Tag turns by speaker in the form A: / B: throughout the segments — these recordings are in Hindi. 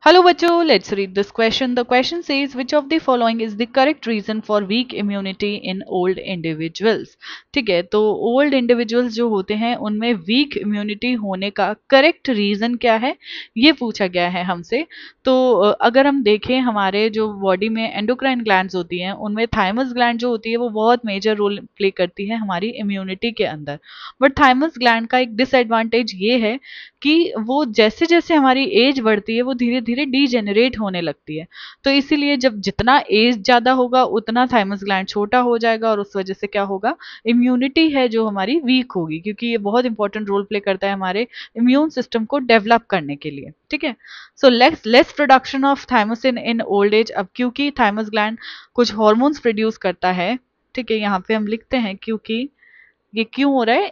A: Hello बच्चों, let's read this question. The question says which of the following is the correct reason for weak immunity in old individuals. ठीक है, तो ओल्ड इंडिविजुअल्स जो होते हैं उनमें वीक इम्यूनिटी होने का करेक्ट रीजन क्या है, ये पूछा गया है हमसे। तो अगर हम देखें हमारे जो बॉडी में एंडोक्राइन ग्लैंड्स होती हैं उनमें थाइमस ग्लैंड जो होती है वो बहुत मेजर रोल प्ले करती है हमारी इम्यूनिटी के अंदर। बट थाइमस ग्लैंड का एक डिसएडवांटेज ये है कि वो जैसे जैसे हमारी एज बढ़ती है वो धीरे धीरे डीजेनरेट होने लगती है। तो इसीलिए जब जितना एज ज़्यादा होगा उतना थाइमस ग्लैंड छोटा हो जाएगा और उस वजह से क्या होगा, इम्यूनिटी है जो हमारी वीक होगी, क्योंकि ये बहुत इंपॉर्टेंट रोल प्ले करता है हमारे इम्यून सिस्टम को डेवलप करने के लिए। ठीक है, so less production of thymosin in old age. अब क्योंकि थाइमस ग्लैंड कुछ हॉर्मोन्स प्रोड्यूस करता है, ठीक है, यहाँ पे हम लिखते हैं क्योंकि ये क्यों हो रहा है,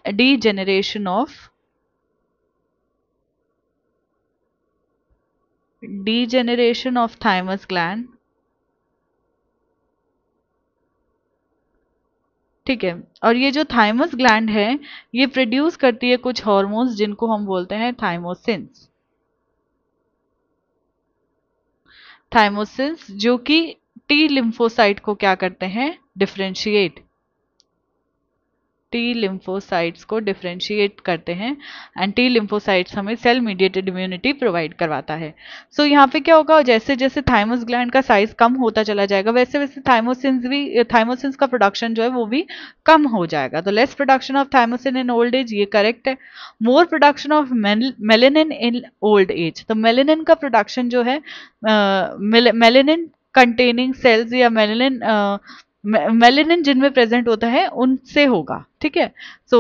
A: degeneration of thymus gland। ठीक है, और ये जो थाइमस ग्लैंड है ये प्रोड्यूस करती है कुछ हॉर्मोन्स जिनको हम बोलते हैं थाइमोसिन्स। थाइमोसिन्स जो कि टी लिम्फोसाइट को क्या करते हैं, डिफरेंशिएट। टी लिम्फोसाइट्स को डिफरेंशिएट करते हैं एंड टी लिम्फोसाइट्स हमें सेल मीडिएटेड इम्यूनिटी प्रोवाइड करवाता है। सो यहाँ पे क्या होगा, जैसे जैसे थाइमस ग्लैंड का साइज कम होता चला जाएगा वैसे वैसे थाइमोसिन्स का प्रोडक्शन जो है वो भी कम हो जाएगा। तो less production of thymosin in old age, ये करेक्ट है। More production of melanin in old age, तो मेलेनिन का प्रोडक्शन जो है मेलेनिन कंटेनिंग सेल्स या मेलेनिन जिनमें प्रेजेंट होता है उनसे होगा। ठीक है, सो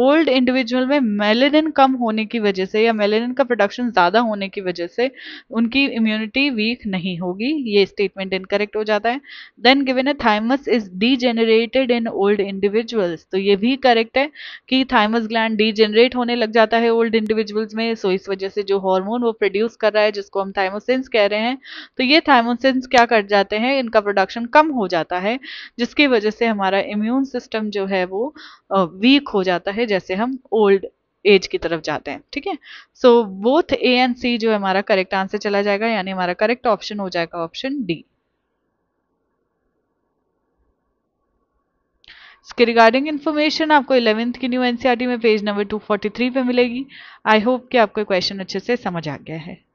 A: ओल्ड इंडिविजुअल में मेलेनिन कम होने की वजह से या मेलेनिन का प्रोडक्शन ज्यादा होने की वजह से उनकी इम्यूनिटी वीक नहीं होगी, ये स्टेटमेंट इनकरेक्ट हो जाता है। देन गिवन है thymus is degenerated in old individuals, तो ये भी करेक्ट है कि थाइमस ग्लैंड डीजेनरेट होने लग जाता है ओल्ड इंडिविजुअल्स में। सो इस वजह से जो हार्मोन वो प्रोड्यूस कर रहा है जिसको हम थाइमोसिन्स कह रहे हैं, तो ये थाइमोसिन्स क्या कर जाते हैं, इनका प्रोडक्शन कम हो जाता है जिसकी वजह से हमारा इम्यून सिस्टम जो है वो वीक हो जाता है जैसे हम ओल्ड एज की तरफ जाते हैं। ठीक है, सो बोथ ए एंड सी जो हमारा करेक्ट आंसर चला जाएगा, यानी हमारा करेक्ट ऑप्शन हो जाएगा ऑप्शन डी। इसके रिगार्डिंग इन्फॉर्मेशन आपको 11th की न्यू एनसीईआरटी में पेज नंबर 243 पे मिलेगी। आई होप कि आपको क्वेश्चन अच्छे से समझ आ गया है।